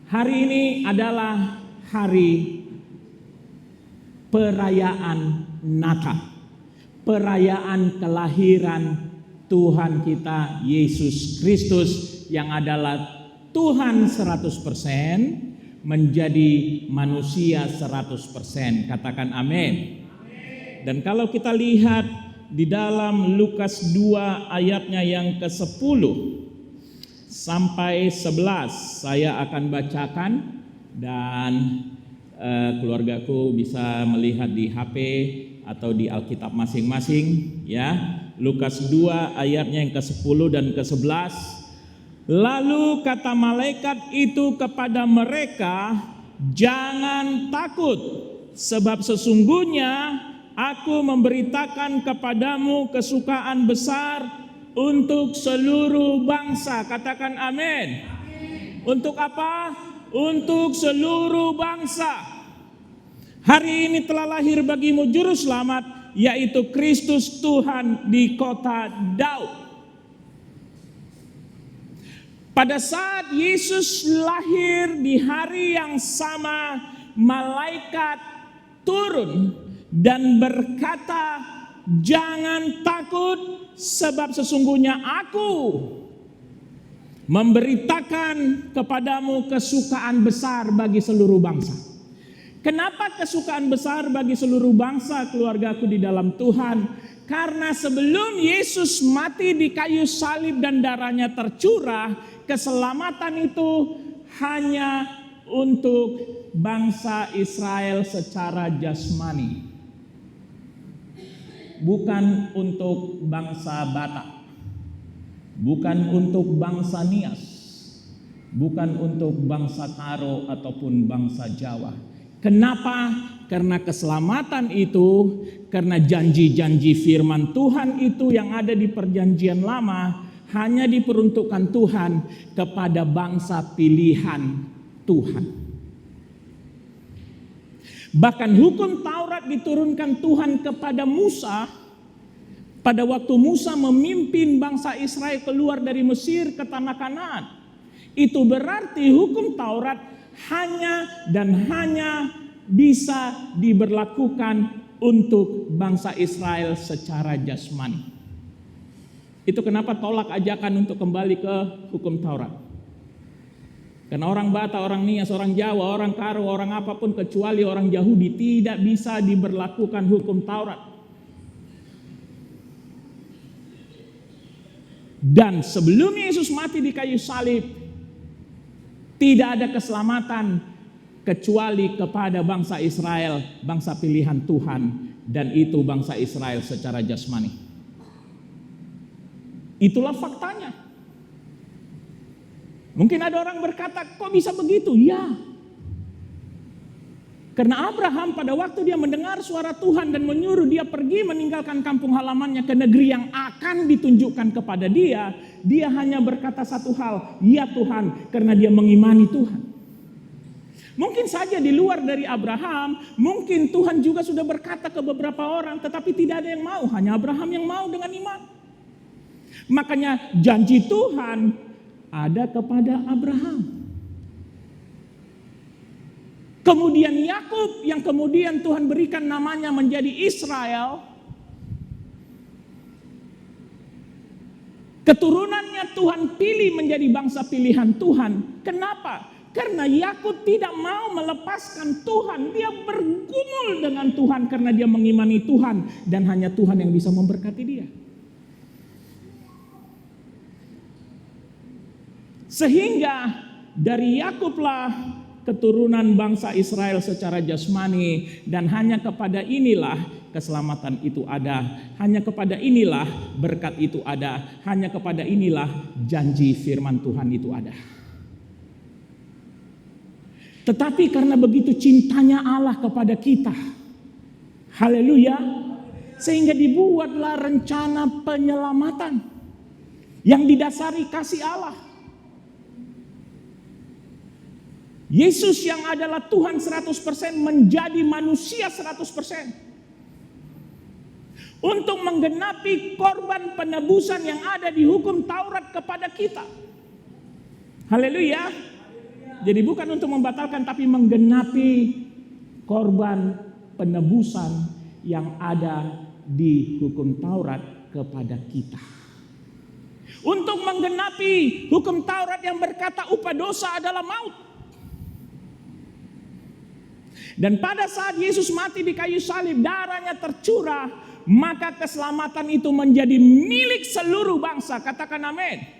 Hari ini adalah hari perayaan Natal, perayaan kelahiran Tuhan kita Yesus Kristus yang adalah Tuhan 100% menjadi manusia 100%. Katakan amin. Dan kalau kita lihat di dalam Lukas 2 ayatnya yang ke-10 sampai 11 saya akan bacakan dan keluargaku bisa melihat di HP atau di Alkitab masing-masing ya. Lukas 2 ayatnya yang ke-10 dan ke-11. Lalu kata malaikat itu kepada mereka, "Jangan takut, sebab sesungguhnya Aku memberitakan kepadamu kesukaan besar untuk seluruh bangsa." Katakan amin. Untuk apa? Untuk seluruh bangsa. Hari ini telah lahir bagimu juru selamat, yaitu Kristus Tuhan di kota Daud. Pada saat Yesus lahir di hari yang sama, malaikat turun dan berkata, "Jangan takut, sebab sesungguhnya Aku memberitakan kepadamu kesukaan besar bagi seluruh bangsa." Kenapa kesukaan besar bagi seluruh bangsa, keluargaku di dalam Tuhan? Karena sebelum Yesus mati di kayu salib dan darahnya tercurah, keselamatan itu hanya untuk bangsa Israel secara jasmani. Bukan untuk bangsa Batak, bukan untuk bangsa Nias, bukan untuk bangsa Karo ataupun bangsa Jawa. Kenapa? Karena keselamatan itu, karena janji-janji firman Tuhan itu yang ada di perjanjian lama hanya diperuntukkan Tuhan kepada bangsa pilihan Tuhan. Bahkan hukum Taurat diturunkan Tuhan kepada Musa pada waktu Musa memimpin bangsa Israel keluar dari Mesir ke tanah Kanaan. Itu berarti hukum Taurat hanya dan hanya bisa diberlakukan untuk bangsa Israel secara jasmani. Itu kenapa tolak ajakan untuk kembali ke hukum Taurat. Karena orang Batak, orang Nias, orang Jawa, orang Karo, orang apapun kecuali orang Yahudi tidak bisa diberlakukan hukum Taurat. Dan sebelum Yesus mati di kayu salib, tidak ada keselamatan kecuali kepada bangsa Israel, bangsa pilihan Tuhan, dan itu bangsa Israel secara jasmani. Itulah faktanya. Mungkin ada orang berkata, kok bisa begitu? Ya. Karena Abraham pada waktu dia mendengar suara Tuhan dan menyuruh dia pergi meninggalkan kampung halamannya ke negeri yang akan ditunjukkan kepada dia hanya berkata satu hal, "Ya Tuhan," karena dia mengimani Tuhan. Mungkin saja di luar dari Abraham, mungkin Tuhan juga sudah berkata ke beberapa orang, tetapi tidak ada yang mau, hanya Abraham yang mau dengan iman. Makanya janji Tuhan ada kepada Abraham. Kemudian Yakub yang kemudian Tuhan berikan namanya menjadi Israel. Keturunannya Tuhan pilih menjadi bangsa pilihan Tuhan. Kenapa? Karena Yakub tidak mau melepaskan Tuhan. Dia bergumul dengan Tuhan karena dia mengimani Tuhan. Dan hanya Tuhan yang bisa memberkati dia. Sehingga dari Yakublah keturunan bangsa Israel secara jasmani, dan hanya kepada inilah keselamatan itu ada, hanya kepada inilah berkat itu ada, hanya kepada inilah janji firman Tuhan itu ada. Tetapi karena begitu cintanya Allah kepada kita, haleluya, sehingga dibuatlah rencana penyelamatan yang didasari kasih Allah. Yesus yang adalah Tuhan 100% menjadi manusia 100%. Untuk menggenapi korban penebusan yang ada di hukum Taurat kepada kita. Haleluya. Jadi bukan untuk membatalkan tapi menggenapi korban penebusan yang ada di hukum Taurat kepada kita. Untuk menggenapi hukum Taurat yang berkata upah dosa adalah maut. Dan pada saat Yesus mati di kayu salib, darahnya tercurah, maka keselamatan itu menjadi milik seluruh bangsa. Katakan amin.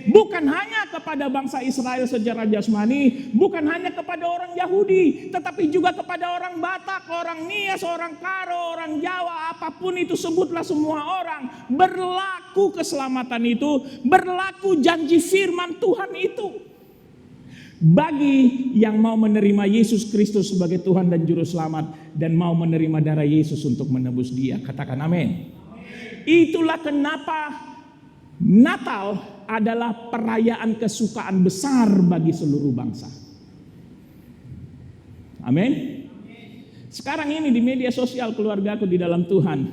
Bukan hanya kepada bangsa Israel secara jasmani, bukan hanya kepada orang Yahudi, tetapi juga kepada orang Batak, orang Nias, orang Karo, orang Jawa, apapun itu sebutlah semua orang. Berlaku keselamatan itu, berlaku janji firman Tuhan itu. Bagi yang mau menerima Yesus Kristus sebagai Tuhan dan Juru Selamat dan mau menerima darah Yesus untuk menebus dia. Katakan amin. Itulah kenapa Natal adalah perayaan kesukaan besar bagi seluruh bangsa. Amin. Sekarang ini di media sosial keluargaku di dalam Tuhan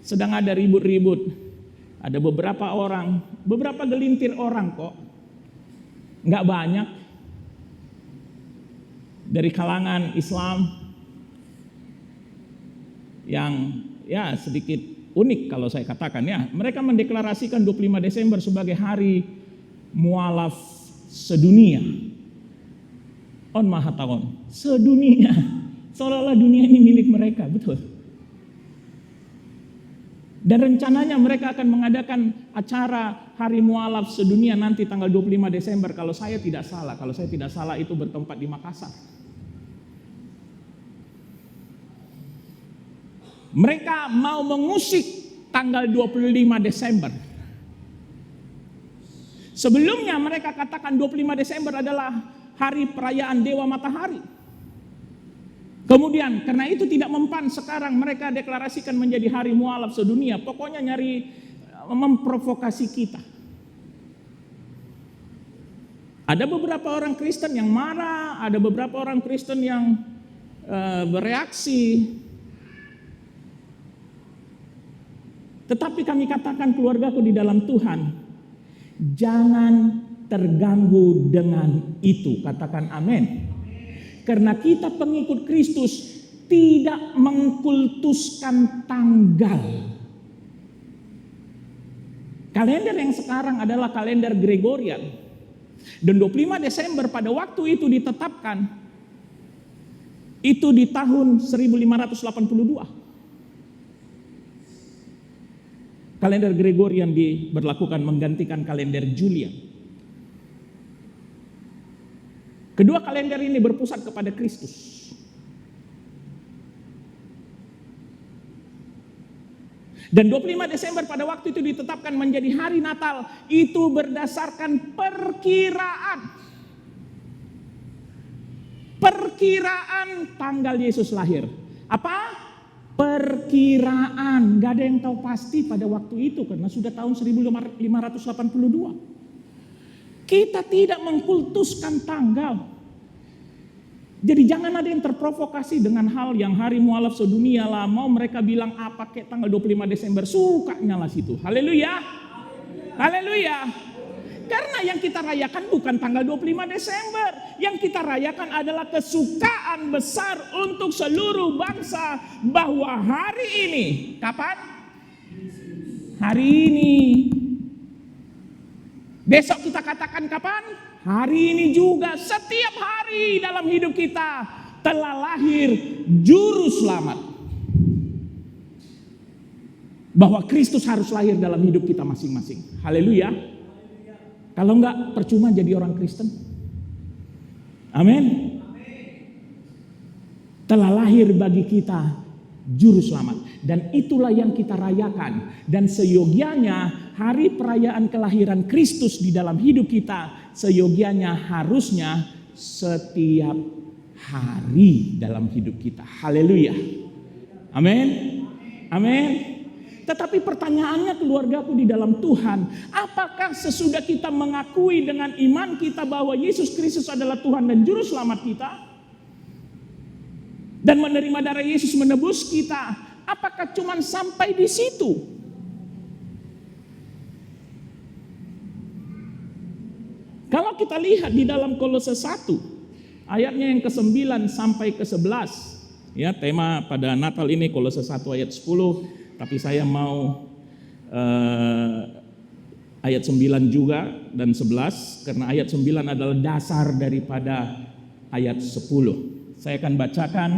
sedang ada ribut-ribut. Ada beberapa orang, beberapa gelintir orang kok. Nggak banyak. Dari kalangan Islam yang ya sedikit unik kalau saya katakan ya. Mereka mendeklarasikan 25 Desember sebagai hari mualaf sedunia. On Mahatawon, sedunia. Seolah-olah dunia ini milik mereka, betul. Dan rencananya mereka akan mengadakan acara hari mualaf sedunia nanti tanggal 25 Desember kalau saya tidak salah. Kalau saya tidak salah itu bertempat di Makassar. Mereka mau mengusik tanggal 25 Desember. Sebelumnya mereka katakan 25 Desember adalah hari perayaan Dewa Matahari. Kemudian karena itu tidak mempan, sekarang mereka deklarasikan menjadi hari mualaf sedunia. Pokoknya nyari memprovokasi kita. Ada beberapa orang Kristen yang marah, ada beberapa orang Kristen yang bereaksi. Tetapi kami katakan keluargaku di dalam Tuhan, jangan terganggu dengan itu. Katakan amin. Karena kita pengikut Kristus tidak mengkultuskan tanggal. Kalender yang sekarang adalah kalender Gregorian. Dan 25 Desember pada waktu itu ditetapkan, itu di tahun 1582. Kalender Gregorian diberlakukan menggantikan kalender Julian. Kedua kalender ini berpusat kepada Kristus. Dan 25 Desember pada waktu itu ditetapkan menjadi hari Natal. Itu berdasarkan perkiraan. Perkiraan tanggal Yesus lahir. Apa? Perkiraan, gak ada yang tahu pasti pada waktu itu karena sudah tahun 1582. Kita tidak mengkultuskan tanggal. Jadi jangan ada yang terprovokasi dengan hal yang hari mualaf sedunia lah. Mau mereka bilang apa kayak tanggal 25 Desember, sukanya lah situ. Haleluya. Haleluya. Karena yang kita rayakan bukan tanggal 25 Desember. Yang kita rayakan adalah kesukaan besar untuk seluruh bangsa. Bahwa hari ini, kapan? Hari ini. Besok kita katakan kapan? Hari ini juga. Setiap hari dalam hidup kita telah lahir Juru Selamat. Bahwa Kristus harus lahir dalam hidup kita masing-masing. Haleluya. Kalau enggak percuma jadi orang Kristen. Amin. Telah lahir bagi kita Juru Selamat. Dan itulah yang kita rayakan. Dan seyogianya hari perayaan kelahiran Kristus di dalam hidup kita, seyogianya harusnya setiap hari dalam hidup kita. Haleluya. Amin. Amin. Tetapi pertanyaannya keluargaku di dalam Tuhan, apakah sesudah kita mengakui dengan iman kita bahwa Yesus Kristus adalah Tuhan dan Juru Selamat kita, dan menerima darah Yesus menebus kita, apakah cuma sampai di situ? Kalau kita lihat di dalam Kolose 1, Ayatnya yang ke-9 sampai ke-11. Ya, tema pada Natal ini Kolose 1 ayat 10, tapi saya mau ayat 9 juga dan 11 karena ayat 9 adalah dasar daripada ayat 10. Saya akan bacakan,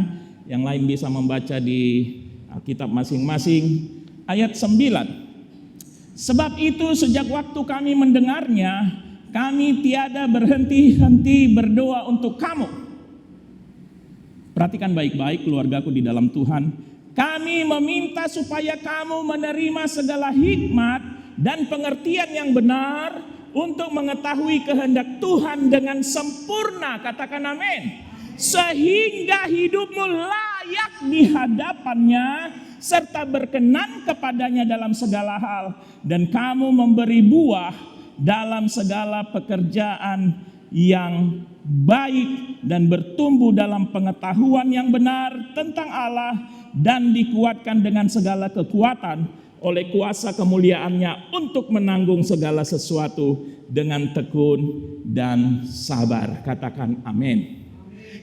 yang lain bisa membaca di Alkitab masing-masing. Ayat 9. Sebab itu sejak waktu kami mendengarnya, kami tiada berhenti-henti berdoa untuk kamu. Perhatikan baik-baik keluargaku di dalam Tuhan. Kami meminta supaya kamu menerima segala hikmat dan pengertian yang benar untuk mengetahui kehendak Tuhan dengan sempurna. Katakan amin. Sehingga hidupmu layak di hadapannya serta berkenan kepadanya dalam segala hal, dan kamu memberi buah dalam segala pekerjaan yang baik dan bertumbuh dalam pengetahuan yang benar tentang Allah, dan dikuatkan dengan segala kekuatan oleh kuasa kemuliaannya untuk menanggung segala sesuatu dengan tekun dan sabar. Katakan amin.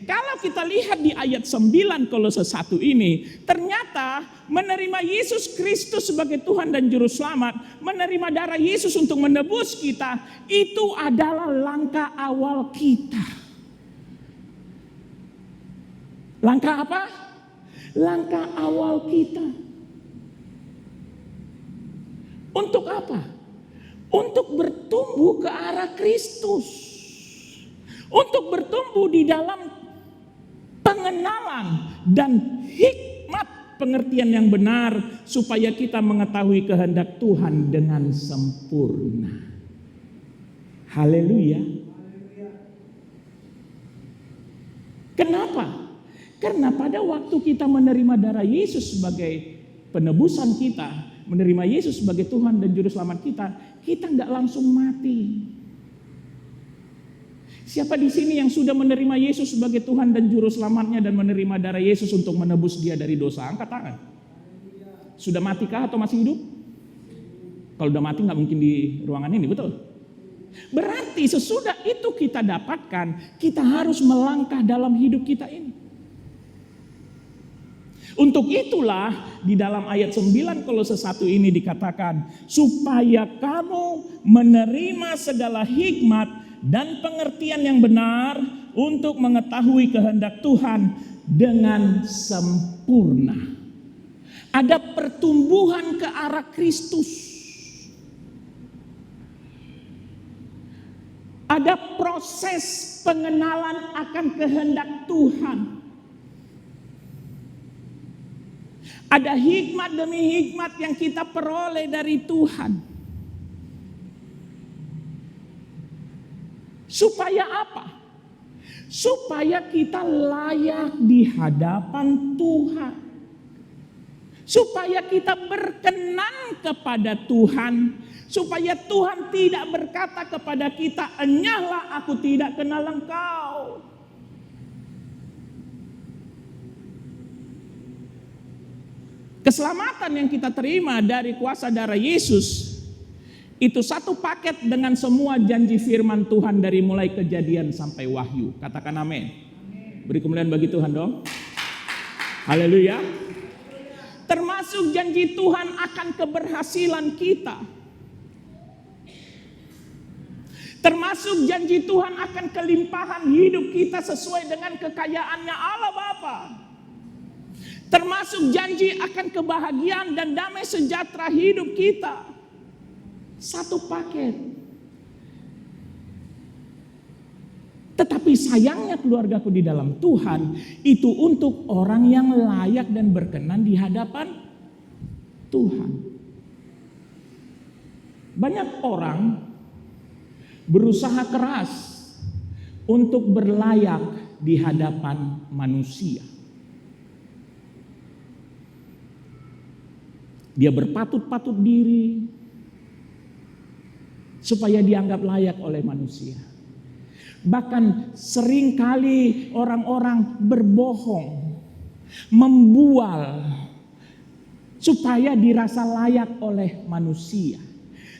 Kalau kita lihat di ayat 9 Kolose 1 ini, ternyata menerima Yesus Kristus sebagai Tuhan dan Juru Selamat, menerima darah Yesus untuk menebus kita, itu adalah langkah awal kita. Langkah apa? Langkah awal kita. Untuk apa? Untuk bertumbuh ke arah Kristus. Untuk bertumbuh di dalam pengenalan dan hikmat pengertian yang benar supaya kita mengetahui kehendak Tuhan dengan sempurna. Haleluya. Kenapa? Karena pada waktu kita menerima darah Yesus sebagai penebusan kita, menerima Yesus sebagai Tuhan dan Juru Selamat kita, kita nggak langsung mati. Siapa di sini yang sudah menerima Yesus sebagai Tuhan dan Juru Selamatnya dan menerima darah Yesus untuk menebus dia dari dosa? Angkat tangan. Sudah matikah atau masih hidup? Kalau udah mati nggak mungkin di ruangan ini, betul? Berarti sesudah itu kita dapatkan, kita harus melangkah dalam hidup kita ini. Untuk itulah di dalam ayat 9 Kolose 1 ini dikatakan, supaya kamu menerima segala hikmat dan pengertian yang benar untuk mengetahui kehendak Tuhan dengan sempurna. Ada pertumbuhan ke arah Kristus. Ada proses pengenalan akan kehendak Tuhan. Ada hikmat demi hikmat yang kita peroleh dari Tuhan. Supaya apa? Supaya kita layak di hadapan Tuhan. Supaya kita berkenan kepada Tuhan. Supaya Tuhan tidak berkata kepada kita, enyahlah aku tidak kenal engkau. Keselamatan yang kita terima dari kuasa darah Yesus itu satu paket dengan semua janji firman Tuhan dari mulai Kejadian sampai Wahyu. Katakan amin. Beri kemuliaan bagi Tuhan dong. Haleluya. Termasuk janji Tuhan akan keberhasilan kita. Termasuk janji Tuhan akan kelimpahan hidup kita sesuai dengan kekayaannya Allah Bapa. Termasuk janji akan kebahagiaan dan damai sejahtera hidup kita. Satu paket. Tetapi sayangnya keluargaku di dalam Tuhan, itu untuk orang yang layak dan berkenan di hadapan Tuhan. Banyak orang berusaha keras untuk berlayak di hadapan manusia. Dia berpatut-patut diri supaya dianggap layak oleh manusia. Bahkan seringkali orang-orang berbohong, membual supaya dirasa layak oleh manusia.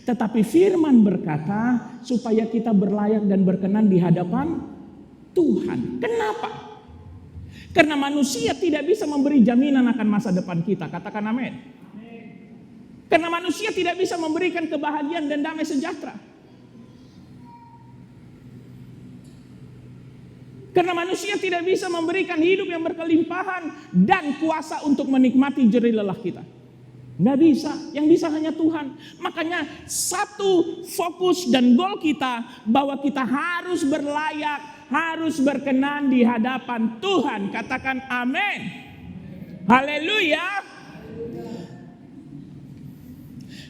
Tetapi firman berkata supaya kita berlayak dan berkenan di hadapan Tuhan. Kenapa? Karena manusia tidak bisa memberi jaminan akan masa depan kita. Katakan amin. Karena manusia tidak bisa memberikan kebahagiaan dan damai sejahtera. Karena manusia tidak bisa memberikan hidup yang berkelimpahan dan kuasa untuk menikmati jerih lelah kita. Nggak bisa, yang bisa hanya Tuhan. Makanya satu fokus dan goal kita bahwa kita harus berlayak, harus berkenan di hadapan Tuhan. Katakan amin. Haleluya.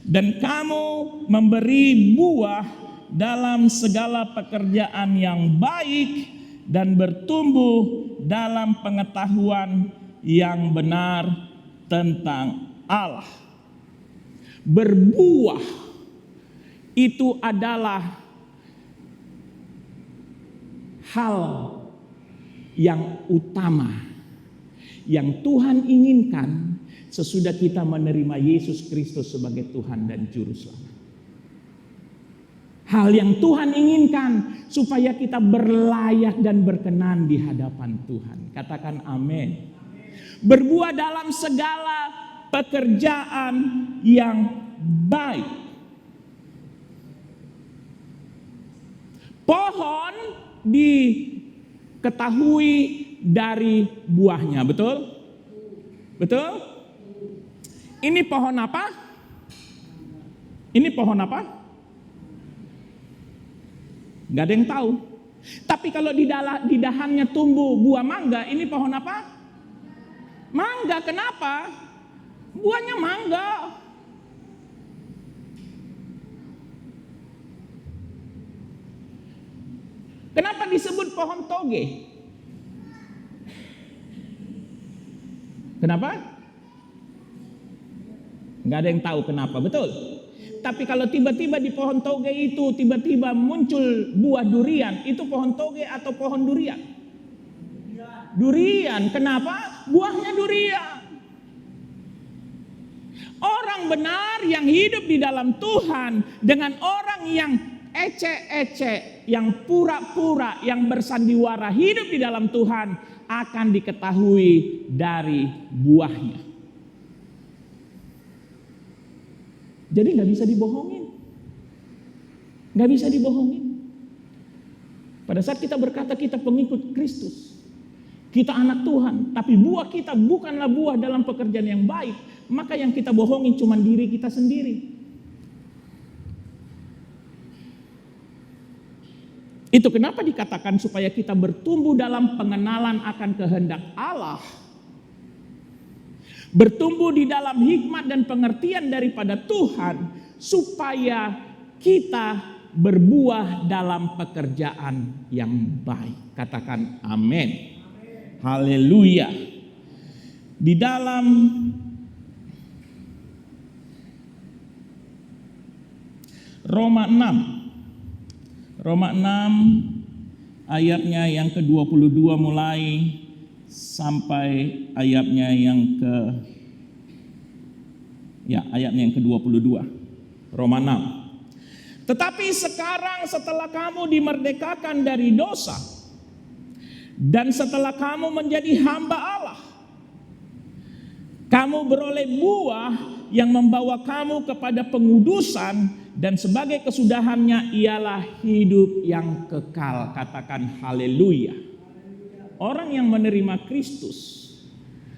Dan kamu memberi buah dalam segala pekerjaan yang baik dan bertumbuh dalam pengetahuan yang benar tentang Allah. Berbuah itu adalah hal yang utama yang Tuhan inginkan sesudah kita menerima Yesus Kristus sebagai Tuhan dan Juru Selamat. Hal yang Tuhan inginkan supaya kita berlayak dan berkenan di hadapan Tuhan. Katakan amin. Berbuah dalam segala pekerjaan yang baik. Pohon diketahui dari buahnya, betul? Betul? Ini pohon apa? Ini pohon apa? Gak ada yang tahu. Tapi kalau di dahannya tumbuh buah mangga, ini pohon apa? Mangga. Kenapa? Buahnya mangga. Kenapa disebut pohon toge? Kenapa? Gak ada yang tahu kenapa, betul? Tapi kalau tiba-tiba di pohon toge itu tiba-tiba muncul buah durian, itu pohon toge atau pohon durian? Durian. Kenapa? Buahnya durian. Orang benar yang hidup di dalam Tuhan dengan orang yang ecek-ecek, yang pura-pura, yang bersandiwara hidup di dalam Tuhan akan diketahui dari buahnya. Jadi gak bisa dibohongin. Gak bisa dibohongin. Pada saat kita berkata kita pengikut Kristus, kita anak Tuhan, tapi buah kita bukanlah buah dalam pekerjaan yang baik, maka yang kita bohongin cuma diri kita sendiri. Itu kenapa dikatakan supaya kita bertumbuh dalam pengenalan akan kehendak Allah. Bertumbuh di dalam hikmat dan pengertian daripada Tuhan supaya kita berbuah dalam pekerjaan yang baik. Katakan amin. Haleluya. Di dalam Roma 6 ayatnya yang ke-22 mulai sampai ayatnya yang ke-22. Roma 6. Tetapi sekarang setelah kamu dimerdekakan dari dosa dan setelah kamu menjadi hamba Allah, kamu beroleh buah yang membawa kamu kepada pengudusan dan sebagai kesudahannya ialah hidup yang kekal. Katakan haleluya. Orang yang menerima Kristus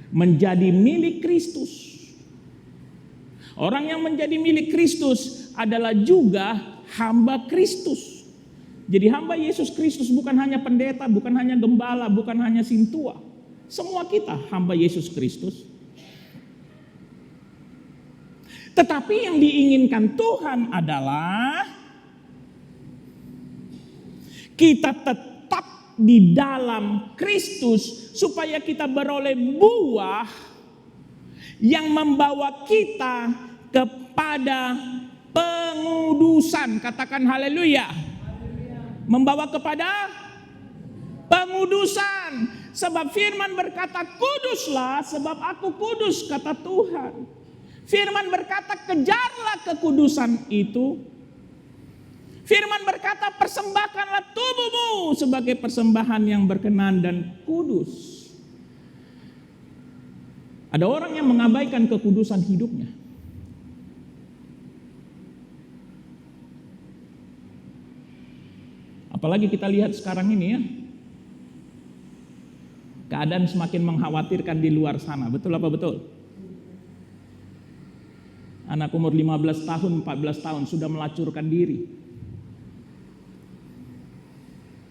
menjadi milik Kristus. Orang yang menjadi milik Kristus adalah juga hamba Kristus. Jadi hamba Yesus Kristus bukan hanya pendeta, bukan hanya gembala, bukan hanya sintua. Semua kita hamba Yesus Kristus. Tetapi yang diinginkan Tuhan adalah kita tetap di dalam Kristus supaya kita beroleh buah yang membawa kita kepada pengudusan. Katakan haleluya. Membawa kepada pengudusan. Sebab firman berkata kuduslah sebab aku kudus, kata Tuhan. Firman berkata kejarlah kekudusan itu. Firman berkata, persembahkanlah tubuhmu sebagai persembahan yang berkenan dan kudus. Ada orang yang mengabaikan kekudusan hidupnya. Apalagi kita lihat sekarang ini ya. Keadaan semakin mengkhawatirkan di luar sana. Betul apa betul? Anak umur 15 tahun, 14 tahun sudah melacurkan diri.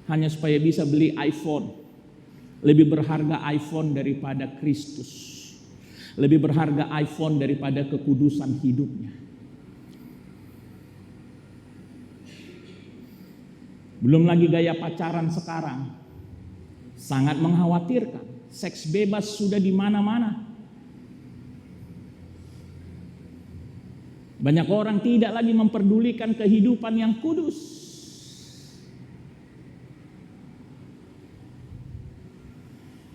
Hanya supaya bisa beli iPhone. Lebih berharga iPhone daripada Kristus. Lebih berharga iPhone daripada kekudusan hidupnya. Belum lagi gaya pacaran sekarang. Sangat mengkhawatirkan. Seks bebas sudah di mana-mana. Banyak orang tidak lagi memperdulikan kehidupan yang kudus.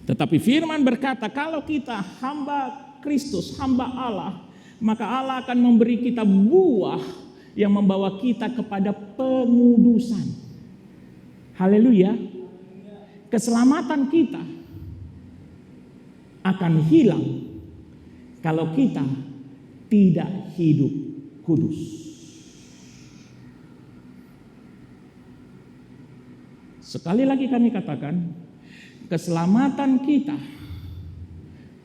Tetapi firman berkata, kalau kita hamba Kristus, hamba Allah, maka Allah akan memberi kita buah yang membawa kita kepada pengudusan. Haleluya. Keselamatan kita akan hilang kalau kita tidak hidup kudus. Sekali lagi kami katakan, keselamatan kita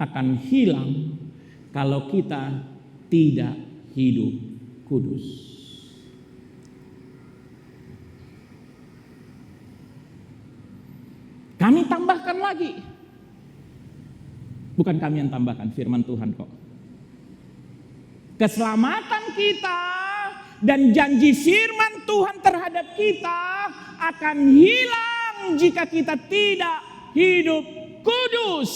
akan hilang kalau kita tidak hidup kudus. Kami tambahkan lagi. Bukan kami yang tambahkan, firman Tuhan kok. Keselamatan kita dan janji firman Tuhan terhadap kita akan hilang jika kita tidak hidup kudus.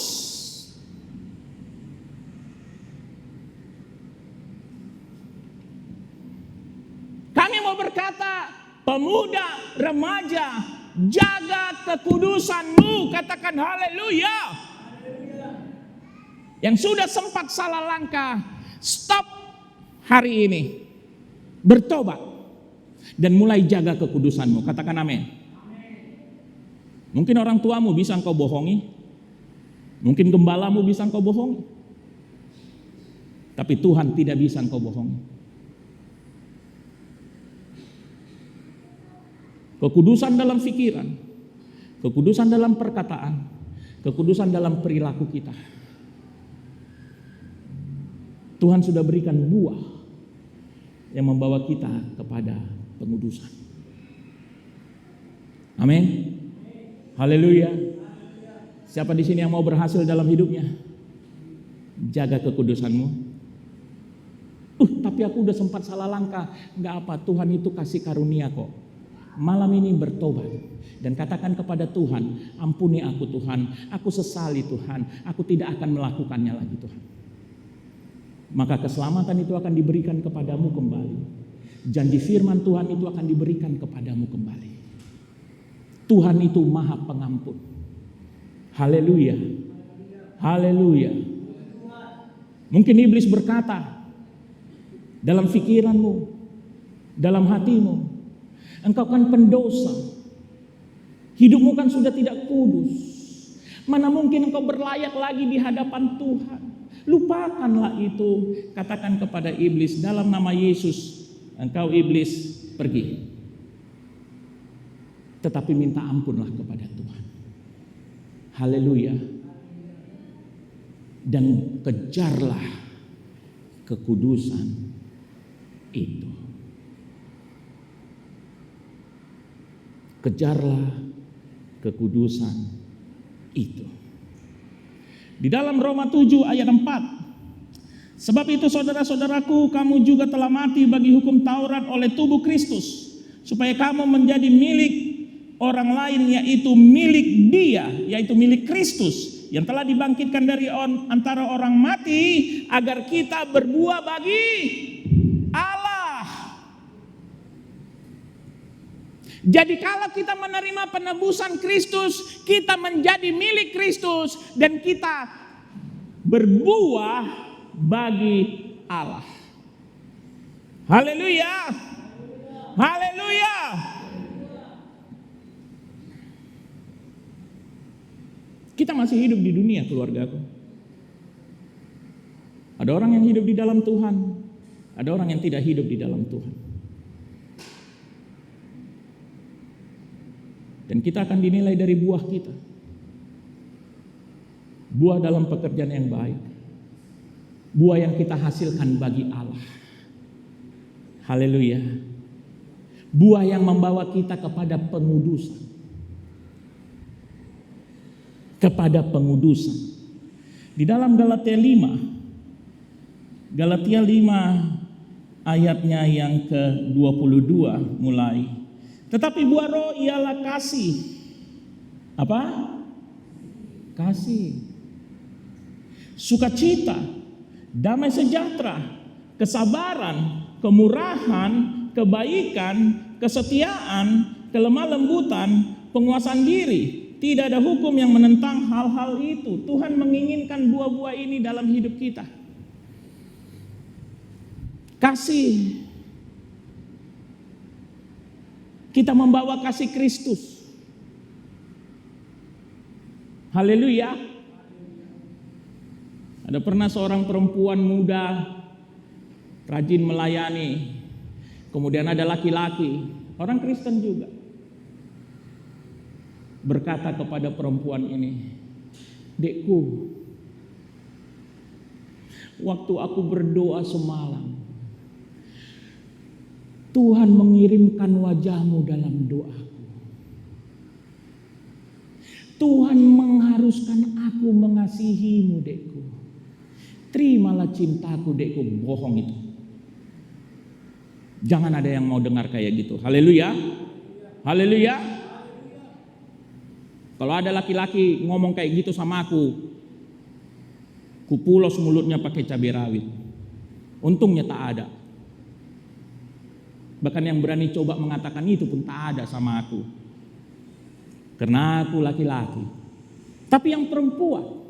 Kami mau berkata, pemuda, remaja, jaga kekudusanmu. Katakan haleluya. Yang sudah sempat salah langkah, stop hari ini. Bertobat. Dan mulai jaga kekudusanmu. Katakan amin. Mungkin orang tuamu bisa engkau bohongi. Mungkin gembalamu bisa engkau bohongi. Tapi Tuhan tidak bisa engkau bohongi. Kekudusan dalam pikiran, kekudusan dalam perkataan, kekudusan dalam perilaku kita. Tuhan sudah berikan buah yang membawa kita kepada pengudusan. Amin. Haleluya. Siapa di sini yang mau berhasil dalam hidupnya? Jaga kekudusanmu. Tapi aku udah sempat salah langkah. Enggak apa, Tuhan itu kasih karunia kok. Malam ini bertobat dan katakan kepada Tuhan, ampuni aku Tuhan, aku sesali Tuhan, aku tidak akan melakukannya lagi Tuhan. Maka keselamatan itu akan diberikan kepadamu kembali. Janji firman Tuhan itu akan diberikan kepadamu kembali. Tuhan itu Maha Pengampun. Haleluya. Haleluya. Mungkin iblis berkata dalam pikiranmu, dalam hatimu, engkau kan pendosa. Hidupmu kan sudah tidak kudus. Mana mungkin engkau berlayak lagi di hadapan Tuhan. Lupakanlah itu. Katakan kepada iblis, dalam nama Yesus, engkau iblis pergi. Tetapi minta ampunlah kepada Tuhan. Haleluya. Dan kejarlah kekudusan itu. Kejarlah kekudusan itu. Di dalam Roma 7 ayat 4. Sebab itu saudara-saudaraku, kamu juga telah mati bagi hukum Taurat oleh tubuh Kristus, supaya kamu menjadi milik orang lain, yaitu milik Dia, yaitu milik Kristus yang telah dibangkitkan dari antara orang mati, agar kita berbuah bagi Allah. Jadi kalau kita menerima penebusan Kristus, kita menjadi milik Kristus dan kita berbuah bagi Allah. Haleluya. Haleluya. Kita masih hidup di dunia, keluargaku. Ada orang yang hidup di dalam Tuhan, ada orang yang tidak hidup di dalam Tuhan. Dan kita akan dinilai dari buah kita. Buah dalam pekerjaan yang baik. Buah yang kita hasilkan bagi Allah. Haleluya. Buah yang membawa kita kepada pengudusan. Kepada pengudusan. Di dalam Galatia 5 ayatnya yang ke-22 mulai. Tetapi buah roh ialah kasih. Apa? Kasih. Sukacita, damai sejahtera, kesabaran, kemurahan, kebaikan, kesetiaan, kelemah lembutan, penguasaan diri. Tidak ada hukum yang menentang hal-hal itu. Tuhan menginginkan buah-buah ini dalam hidup kita. Kasih. Kita membawa kasih Kristus. Haleluya. Ada pernah seorang perempuan muda rajin melayani. Kemudian ada laki-laki, orang Kristen juga, berkata kepada perempuan ini, "Dekku, waktu aku berdoa semalam, Tuhan mengirimkan wajahmu dalam doaku. Tuhan mengharuskan aku mengasihimu, dekku. Terimalah cintaku, dekku." Bohong itu. Jangan ada yang mau dengar kayak gitu. Haleluya. Haleluya. Kalau ada laki-laki ngomong kayak gitu sama aku, kupulos mulutnya pakai cabai rawit. Untungnya tak ada. Bahkan yang berani coba mengatakan itu pun tak ada sama aku. Karena aku laki-laki. Tapi yang perempuan,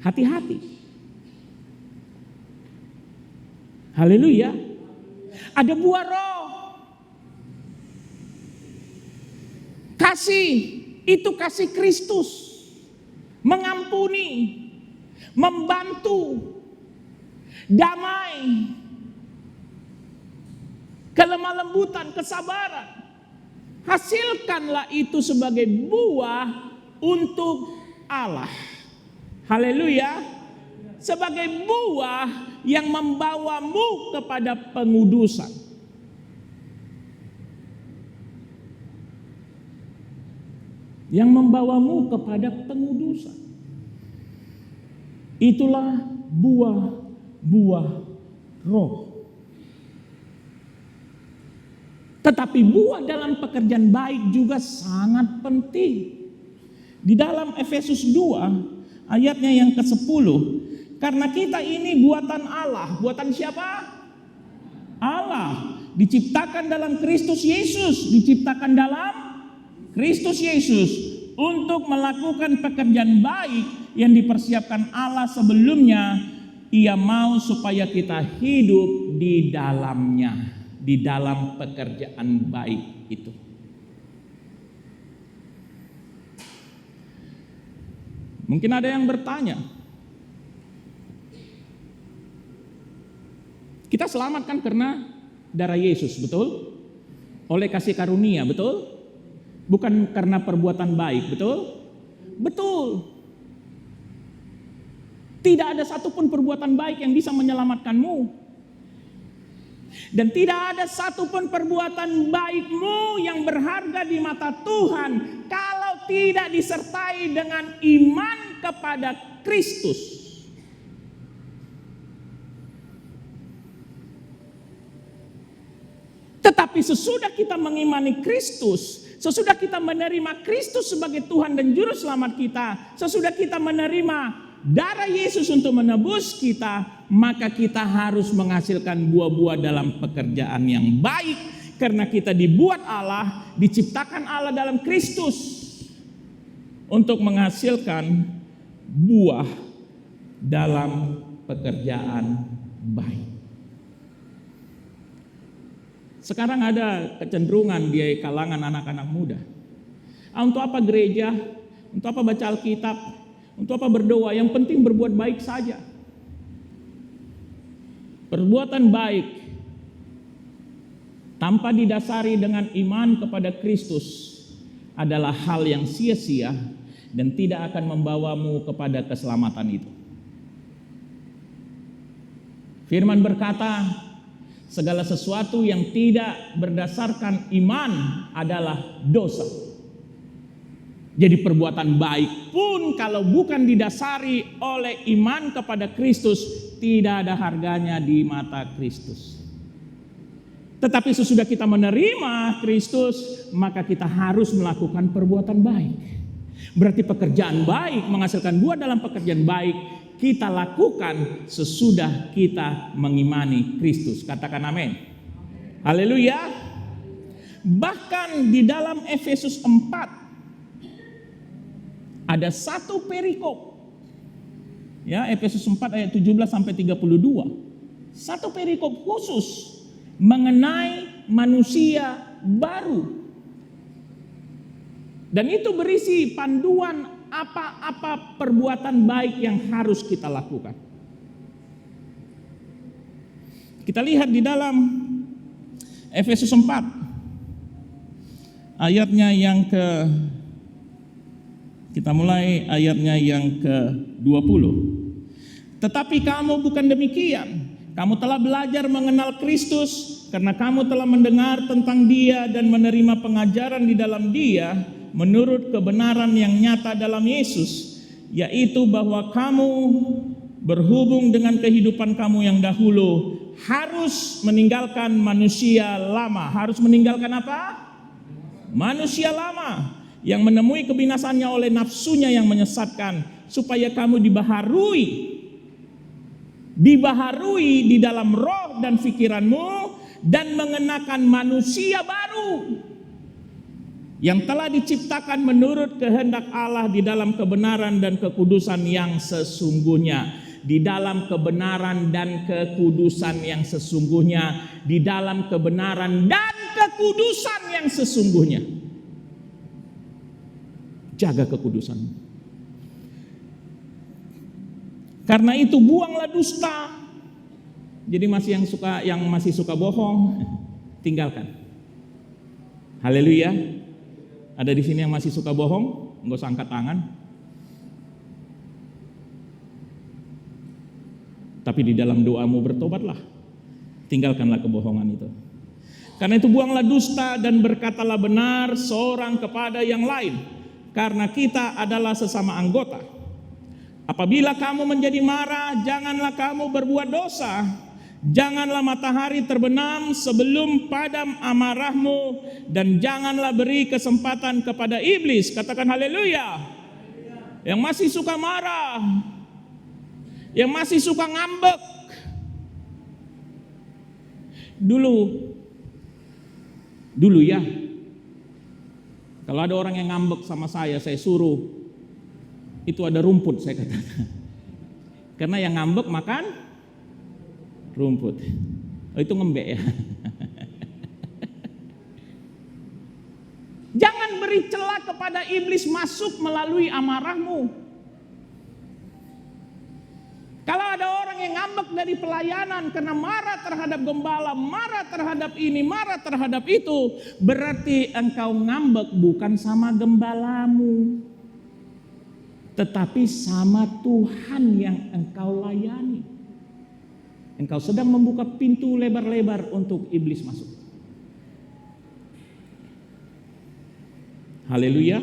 hati-hati. Haleluya. Ada buah roh. Kasih, itu kasih Kristus. Mengampuni, membantu, damai, kelemah lembutan, kesabaran. Hasilkanlah itu sebagai buah untuk Allah. Haleluya. Sebagai buah yang membawamu kepada pengudusan. Yang membawamu kepada pengudusan. Itulah buah-buah roh. Tetapi buah dalam pekerjaan baik juga sangat penting. Di dalam Efesus 2 ayatnya yang ke-10. Karena kita ini buatan Allah. Buatan siapa? Allah. Diciptakan dalam Kristus Yesus. Diciptakan dalam Kristus Yesus. Untuk melakukan pekerjaan baik yang dipersiapkan Allah sebelumnya. Ia mau supaya kita hidup di dalamnya. Di dalam pekerjaan baik itu. Mungkin ada yang bertanya, kita selamatkan karena darah Yesus, betul? Oleh kasih karunia, betul? Bukan karena perbuatan baik, betul? Betul. Tidak ada satupun perbuatan baik yang bisa menyelamatkanmu. Dan tidak ada satupun perbuatan baikmu yang berharga di mata Tuhan kalau tidak disertai dengan iman kepada Kristus. Tetapi sesudah kita mengimani Kristus, sesudah kita menerima Kristus sebagai Tuhan dan Juru Selamat kita, sesudah kita menerima darah Yesus untuk menebus kita, maka kita harus menghasilkan buah-buah dalam pekerjaan yang baik. Karena kita dibuat Allah, diciptakan Allah dalam Kristus untuk menghasilkan buah dalam pekerjaan baik. Sekarang ada kecenderungan di kalangan anak-anak muda. Untuk apa gereja? Untuk apa baca Alkitab? Untuk apa berdoa? Yang penting berbuat baik saja. Perbuatan baik tanpa didasari dengan iman kepada Kristus adalah hal yang sia-sia dan tidak akan membawamu kepada keselamatan itu. Firman berkata, segala sesuatu yang tidak berdasarkan iman adalah dosa. Jadi perbuatan baik pun kalau bukan didasari oleh iman kepada Kristus, tidak ada harganya di mata Kristus. Tetapi sesudah kita menerima Kristus, maka kita harus melakukan perbuatan baik. Berarti pekerjaan baik, menghasilkan buah dalam pekerjaan baik, kita lakukan sesudah kita mengimani Kristus. Katakan amin. Haleluya. Bahkan di dalam Efesus 4 ada satu perikop. Ya, Efesus 4 ayat 17 sampai 32. Satu perikop khusus mengenai manusia baru. Dan itu berisi panduan apa-apa perbuatan baik yang harus kita lakukan. Kita lihat di dalam Efesus 4 ayatnya yang kita mulai ayatnya yang ke-20. Tetapi kamu bukan demikian. Kamu telah belajar mengenal Kristus karena kamu telah mendengar tentang Dia dan menerima pengajaran di dalam Dia menurut kebenaran yang nyata dalam Yesus, yaitu bahwa kamu berhubung dengan kehidupan kamu yang dahulu harus meninggalkan manusia lama. Harus meninggalkan apa? Manusia lama yang menemui kebinasannya oleh nafsunya yang menyesatkan, supaya kamu dibaharui di dalam roh dan pikiranmu, dan mengenakan manusia baru yang telah diciptakan menurut kehendak Allah di dalam kebenaran dan kekudusan yang sesungguhnya. Di dalam kebenaran dan kekudusan yang sesungguhnya. Di dalam kebenaran dan kekudusan yang sesungguhnya. Jaga kekudusan. Karena itu buanglah dusta. Jadi yang masih suka bohong, tinggalkan. Haleluya. Ada di sini yang masih suka bohong, enggak usah angkat tangan. Tapi di dalam doamu bertobatlah. Tinggalkanlah kebohongan itu. Karena itu buanglah dusta dan berkatalah benar seorang kepada yang lain. Karena kita adalah sesama anggota. Apabila kamu menjadi marah, janganlah kamu berbuat dosa. Janganlah matahari terbenam sebelum padam amarahmu, dan janganlah beri kesempatan kepada iblis. Katakan haleluya. Yang masih suka marah, yang masih suka ngambek. Dulu ya, kalau ada orang yang ngambek sama saya suruh, itu ada rumput, saya katakan. Karena yang ngambek makan rumput. Oh, itu ngembek ya. Jangan beri celah kepada iblis masuk melalui amarahmu. Kalau ada orang yang ngambek dari pelayanan karena marah terhadap gembala, marah terhadap ini, marah terhadap itu, berarti engkau ngambek bukan sama gembalamu, tetapi sama Tuhan yang engkau layani. Engkau sedang membuka pintu lebar-lebar untuk iblis masuk. Haleluya.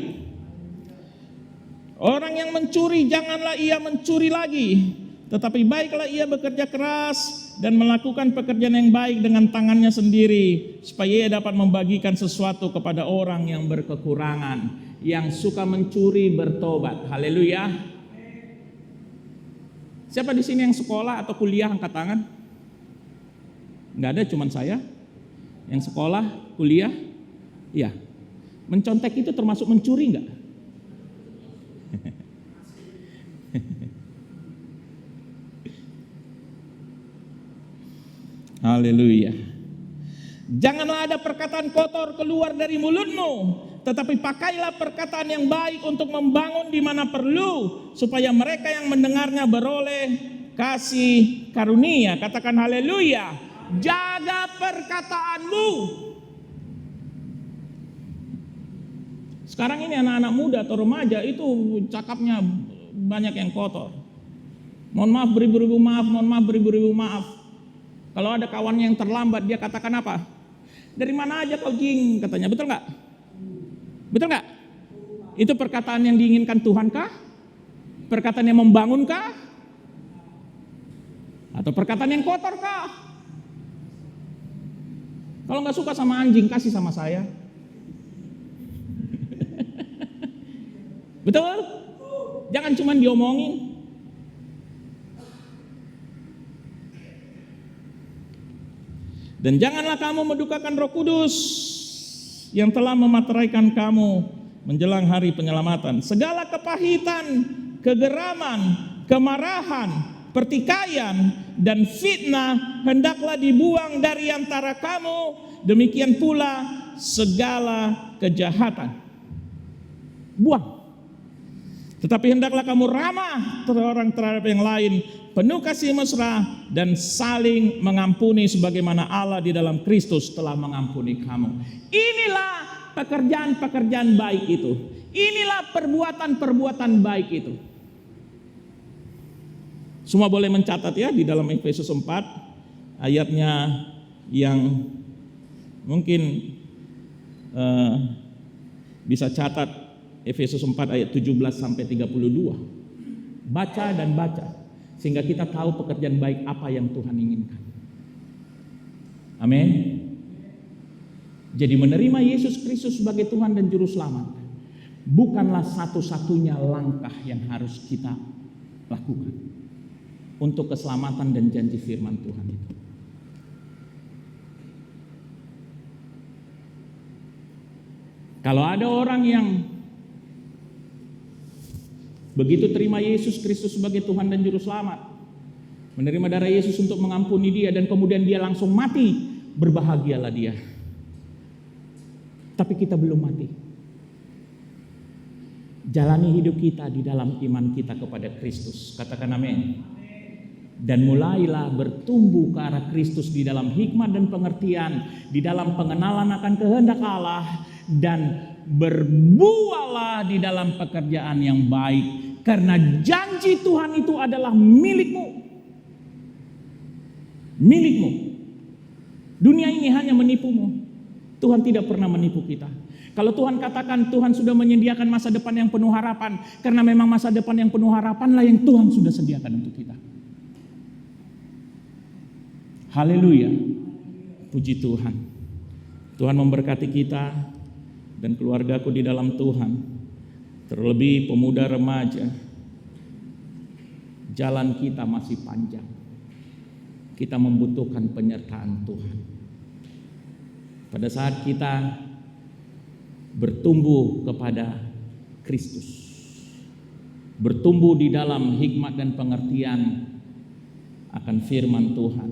Orang yang mencuri, janganlah ia mencuri lagi, tetapi baiklah ia bekerja keras dan melakukan pekerjaan yang baik dengan tangannya sendiri, supaya ia dapat membagikan sesuatu kepada orang yang berkekurangan. Yang suka mencuri bertobat. Haleluya. Siapa di sini yang sekolah atau kuliah, angkat tangan? Enggak ada, cuman saya. Yang sekolah, kuliah, iya. Mencontek itu termasuk mencuri enggak? Haleluya. Janganlah ada perkataan kotor keluar dari mulutmu, tetapi pakailah perkataan yang baik untuk membangun di mana perlu, supaya mereka yang mendengarnya beroleh kasih karunia. Katakan haleluya. Jaga perkataanmu. Sekarang ini anak-anak muda atau remaja itu cakapnya banyak yang kotor. Mohon maaf beribu-ribu maaf, mohon maaf beribu-ribu maaf. Kalau ada kawannya yang terlambat, dia katakan apa? Dari mana aja kau jing, katanya. Betul nggak? Betul nggak? Itu perkataan yang diinginkan Tuhan kah? Perkataan yang membangun kah? Atau perkataan yang kotor kah? Kalau nggak suka sama anjing, kasih sama saya. Betul? Jangan cuma diomongin. Dan janganlah kamu mendukakan Roh Kudus yang telah memateraikan kamu menjelang hari penyelamatan. Segala kepahitan, kegeraman, kemarahan, pertikaian, dan fitnah hendaklah dibuang dari antara kamu. Demikian pula segala kejahatan. Buang. Tetapi hendaklah kamu ramah orang terhadap yang lain, penuh kasih mesra, dan saling mengampuni sebagaimana Allah di dalam Kristus telah mengampuni kamu. Inilah pekerjaan-pekerjaan baik itu. Inilah perbuatan-perbuatan baik itu. Semua boleh mencatat ya di dalam Efesus 4 ayatnya yang mungkin bisa catat. Efesus 4 ayat 17 sampai 32. Baca dan baca sehingga kita tahu pekerjaan baik apa yang Tuhan inginkan. Amin. Jadi menerima Yesus Kristus sebagai Tuhan dan Juru Selamat bukanlah satu-satunya langkah yang harus kita lakukan untuk keselamatan dan janji firman Tuhan itu. Kalau ada orang yang begitu terima Yesus Kristus sebagai Tuhan dan Juru Selamat, menerima darah Yesus untuk mengampuni dia, dan kemudian dia langsung mati, berbahagialah dia. Tapi kita belum mati. Jalani hidup kita di dalam iman kita kepada Kristus. Katakan amin. Dan mulailah bertumbuh ke arah Kristus di dalam hikmat dan pengertian, di dalam pengenalan akan kehendak Allah, dan berbuahlah di dalam pekerjaan yang baik. Karena janji Tuhan itu adalah milikmu. Milikmu. Dunia ini hanya menipumu. Tuhan tidak pernah menipu kita. Kalau Tuhan katakan Tuhan sudah menyediakan masa depan yang penuh harapan, karena memang masa depan yang penuh harapanlah yang Tuhan sudah sediakan untuk kita. Haleluya. Puji Tuhan. Tuhan memberkati kita dan keluargaku di dalam Tuhan. Terlebih pemuda remaja, jalan kita masih panjang. Kita membutuhkan penyertaan Tuhan. Pada saat kita bertumbuh kepada Kristus, bertumbuh di dalam hikmat dan pengertian akan firman Tuhan,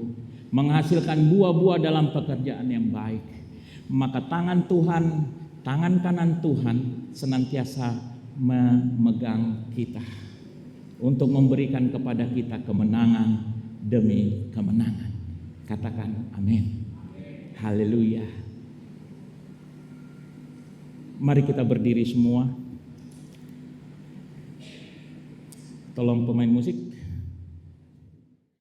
menghasilkan buah-buah dalam pekerjaan yang baik, maka tangan Tuhan, tangan kanan Tuhan senantiasa memegang kita untuk memberikan kepada kita kemenangan demi kemenangan. Katakan amin. Haleluya. Mari kita berdiri semua. Tolong pemain musik.